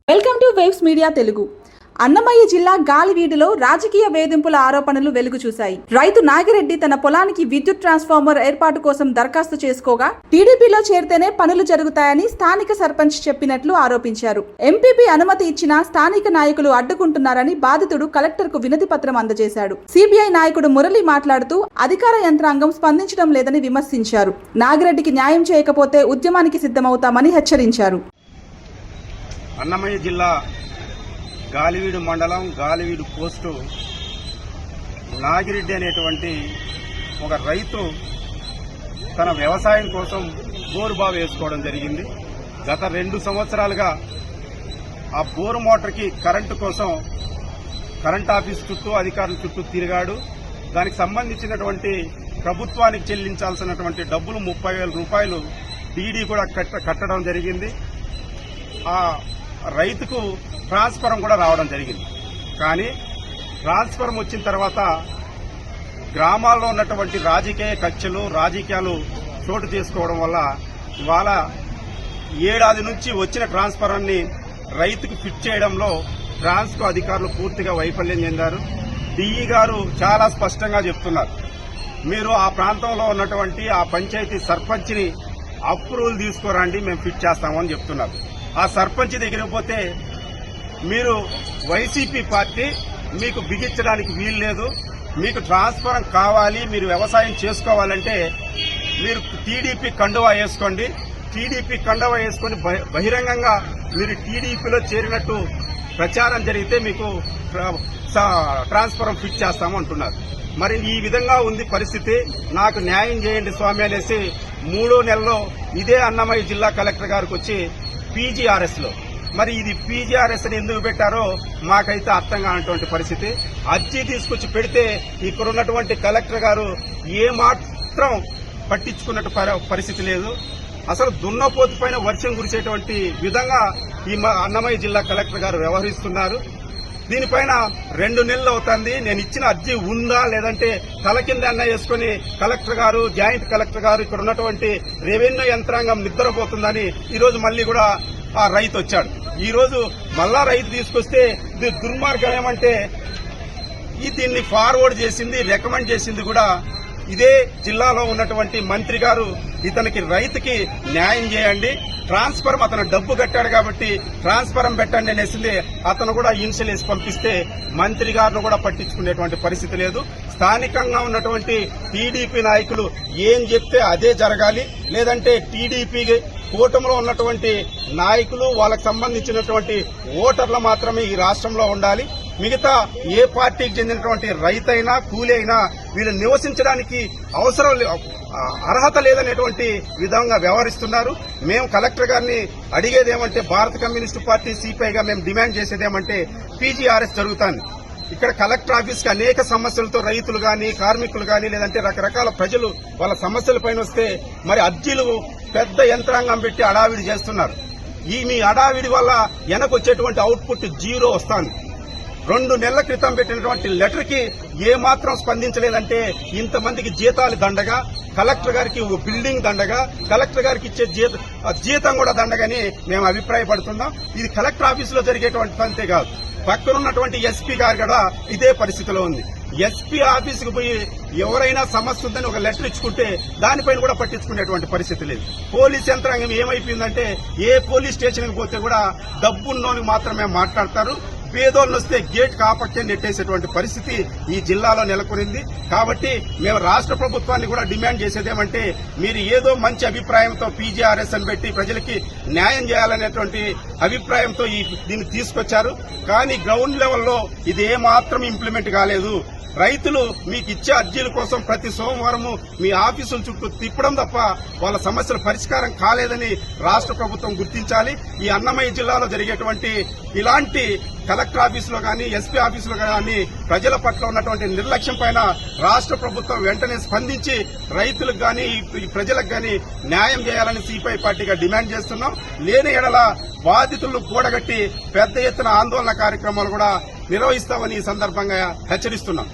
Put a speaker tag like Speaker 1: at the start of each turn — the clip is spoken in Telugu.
Speaker 1: Welcome to waves media Telugu. Annamayya జిల్లా గాలివీడులో రాజకీయ వేధింపుల ఆరోపణలు వెలుగు చూశాయి. రైతు నాగిరెడ్డి తన పొలానికి విద్యుత్ ట్రాన్స్ఫార్మర్ ఏర్పాటు కోసం దరఖాస్తు చేసుకోగా టీడీపీలో చేరితేనే పనులు జరుగుతాయని స్థానిక సర్పంచ్ చెప్పినట్లు ఆరోపించారు. ఎంపీపీ అనుమతి ఇచ్చినా స్థానిక నాయకులు అడ్డుకుంటున్నారని బాధితుడు కలెక్టర్కు వినతి పత్రం అందజేశాడు. సిపిఐ నాయకుడు మురళి మాట్లాడుతూ అధికార యంత్రాంగం స్పందించడం లేదని విమర్శించారు. నాగిరెడ్డికి న్యాయం చేయకపోతే ఉద్యమానికి సిద్ధమవుతామని హెచ్చరించారు.
Speaker 2: అన్నమయ్య జిల్లా గాలివీడు మండలం గాలివీడు పోస్టు నాగిరెడ్డి అనేటువంటి ఒక రైతు తన వ్యవసాయం కోసం బోరుబావి వేసుకోవడం జరిగింది. గత 2 సంవత్సరాలుగా ఆ బోరు మోటార్కి కరెంటు కోసం కరెంట్ ఆఫీస్ చుట్టూ అధికారుల చుట్టూ తిరిగాడు. దానికి సంబంధించినటువంటి ప్రభుత్వానికి చెల్లించాల్సినటువంటి డబ్బులు 30,000 రూపాయలు డీడీ కూడా కట్టడం జరిగింది. ఆ రైతుకు ట్రాన్స్ఫరం కూడా రావడం జరిగింది. కానీ ట్రాన్స్ఫరం వచ్చిన తర్వాత గ్రామాల్లో ఉన్నటువంటి రాజకీయ కక్షలు రాజకీయాలు చోటు చేసుకోవడం వల్ల ఇవాళ 7 ఏడాది నుంచి వచ్చిన ట్రాన్స్ఫరాన్ని రైతుకు ఫిట్ చేయడంలో ట్రాన్స్కో అధికారులు పూర్తిగా వైఫల్యం చెందారు. డిఈ గారు చాలా స్పష్టంగా చెప్తున్నారు, మీరు ఆ ప్రాంతంలో ఉన్నటువంటి ఆ పంచాయతీ సర్పంచ్ని అప్రూవల్ తీసుకోరండి, మేము ఫిట్ చేస్తామని చెప్తున్నారు. ఆ సర్పంచ్ దగ్గరికి పోతే మీరు వైసీపీ పార్టీ మీకు బిగించడానికి వీలు లేదు, మీకు ట్రాన్స్ఫరం కావాలి, మీరు వ్యవసాయం చేసుకోవాలంటే మీరు టీడీపీ కండువా వేసుకోండి, టీడీపీ కండువా వేసుకుని బహిరంగంగా మీరు టీడీపీలో చేరినట్టు ప్రచారం జరిగితే మీకు ట్రాన్స్ఫరం ఫిట్ చేస్తాము అంటున్నారు. మరి ఈ విధంగా ఉంది పరిస్థితి, నాకు న్యాయం చేయండి స్వామి అనేసి 3వ నెలలో ఇదే అన్నమయ్య జిల్లా కలెక్టర్ గారికి వచ్చి పీజీఆర్ఎస్ లో, మరి ఇది పీజీఆర్ఎస్ అని ఎందుకు పెట్టారో మాకైతే అర్థం కానటువంటి పరిస్థితి. అర్జీ తీసుకొచ్చి పెడితే ఇక్కడ ఉన్నటువంటి కలెక్టర్ గారు ఏ మాత్రం పట్టించుకున్నట్టు పరిస్థితి లేదు. అసలు దున్నపోతు పైన వర్షం కురిసేటువంటి విధంగా ఈ అన్నమయ్య జిల్లా కలెక్టర్ గారు వ్యవహరిస్తున్నారు. దీనిపైన 2 నెలలు అవుతుంది. నేను ఇచ్చిన అర్జీ ఉందా లేదంటే తల కింద అన్న వేసుకుని కలెక్టర్ గారు జాయింట్ కలెక్టర్ గారు ఇక్కడ ఉన్నటువంటి రెవెన్యూ యంత్రాంగం నిద్రపోతుందని ఈరోజు మళ్లీ కూడా ఆ రైతు వచ్చాడు. ఈ రోజు మళ్ళా రైతు తీసుకొస్తే ఇది దుర్మార్గం ఏమంటే దీన్ని ఫార్వర్డ్ చేసింది రికమెండ్ చేసింది కూడా ఇదే జిల్లాలో ఉన్నటువంటి మంత్రి గారు. ఇతనికి రైతుకి న్యాయం చేయండి, ట్రాన్స్ఫరం అతను డబ్బు కట్టాడు కాబట్టి ట్రాన్స్ఫరం పెట్టండి అనేసింది. అతను కూడా ఇన్షియల్ వేసి పంపిస్తే మంత్రి గారిని కూడా పట్టించుకునేటువంటి పరిస్థితి లేదు. స్థానికంగా ఉన్నటువంటి టీడీపీ నాయకులు ఏం చెప్తే అదే జరగాలి, లేదంటే టీడీపీ కూటమిలో ఉన్నటువంటి నాయకులు వాళ్ళకు సంబంధించినటువంటి ఓటర్లు మాత్రమే ఈ రాష్ట్రంలో ఉండాలి. మిగతా ఏ పార్టీకి చెందినటువంటి రైతైనా కూలీ అయినా వీళ్ళు నివసించడానికి అర్హత లేదనేటువంటి విధంగా వ్యవహరిస్తున్నారు. మేము కలెక్టర్ గారిని అడిగేదేమంటే భారత కమ్యూనిస్టు పార్టీ సిపిఐగా మేము డిమాండ్ చేసేదేమంటే పీజీఆర్ఎస్ జరుగుతాను. ఇక్కడ కలెక్టర్ ఆఫీస్కి అనేక సమస్యలతో రైతులు గాని కార్మికులు గాని లేదంటే రకరకాల ప్రజలు వాళ్ళ సమస్యల పైన వస్తే మరి అర్జీలు పెద్ద యంత్రాంగం పెట్టి అడావిడి చేస్తున్నారు. మీ అడావిడి వల్ల వెనకొచ్చేటువంటి అవుట్పుట్ 0 వస్తుంది. 2 నెలల క్రితం పెట్టినటువంటి లెటర్ కి ఏమాత్రం స్పందించలేదంటే ఇంతమందికి జీతాలు దండగా, కలెక్టర్ గారికి బిల్డింగ్ దండగా, కలెక్టర్ గారికి ఇచ్చే జీతం కూడా దండగని మేము అభిప్రాయపడుతున్నాం. ఇది కలెక్టర్ ఆఫీసులో జరిగేటువంటి అంతే కాదు, పక్కనున్నటువంటి ఎస్పీ గారు కూడా ఇదే పరిస్థితిలో ఉంది. ఎస్పీ ఆఫీసుకు పోయి ఎవరైనా సమస్య ఉందని ఒక లెటర్ ఇచ్చుకుంటే దానిపైన కూడా పట్టించుకునేటువంటి పరిస్థితి లేదు. పోలీస్ యంత్రాంగం ఏమైపోయిందంటే ఏ పోలీస్ స్టేషన్కి పోతే కూడా డబ్బున్నోని మాత్రమే మాట్లాడతారు, పేదోళ్ళు వస్తే గేట్ కాపక్కే నెట్టేసేటువంటి పరిస్థితి ఈ జిల్లాలో నెలకొనింది. కాబట్టి మేము రాష్ట్ర ప్రభుత్వాన్ని కూడా డిమాండ్ చేసేదేమంటే మీరు ఏదో మంచి అభిప్రాయంతో పీజీఆర్ఎస్ అని పెట్టి ప్రజలకి న్యాయం చేయాలనేటువంటి అభిప్రాయంతో దీన్ని తీసుకొచ్చారు. కానీ గ్రౌండ్ లెవెల్లో ఇది ఏమాత్రం ఇంప్లిమెంట్ కాలేదు. రైతులు మీకు ఇచ్చే అర్జీల కోసం ప్రతి సోమవారము మీ ఆఫీసుల చుట్టూ తిప్పడం తప్ప వాళ్ళ సమస్యల పరిష్కారం కాలేదని రాష్ట్ర ప్రభుత్వం గుర్తించాలి. ఈ అన్నమయ్య జిల్లాలో జరిగేటువంటి ఇలాంటి కలెక్టర్ ఆఫీసులో గాని ఎస్పీ ఆఫీసులో గాని ప్రజల పట్ల ఉన్నటువంటి నిర్లక్ష్యం పైన రాష్ట్ర ప్రభుత్వం వెంటనే స్పందించి రైతులకు గాని ప్రజలకు గాని న్యాయం చేయాలని సిపిఐ పార్టీగా డిమాండ్ చేస్తున్నాం. లేని ఎడల బాధితులను కూడగట్టి పెద్ద ఎత్తున ఆందోళన కార్యక్రమాలు కూడా నిర్వహిస్తామని ఈ సందర్భంగా హెచ్చరిస్తున్నాం.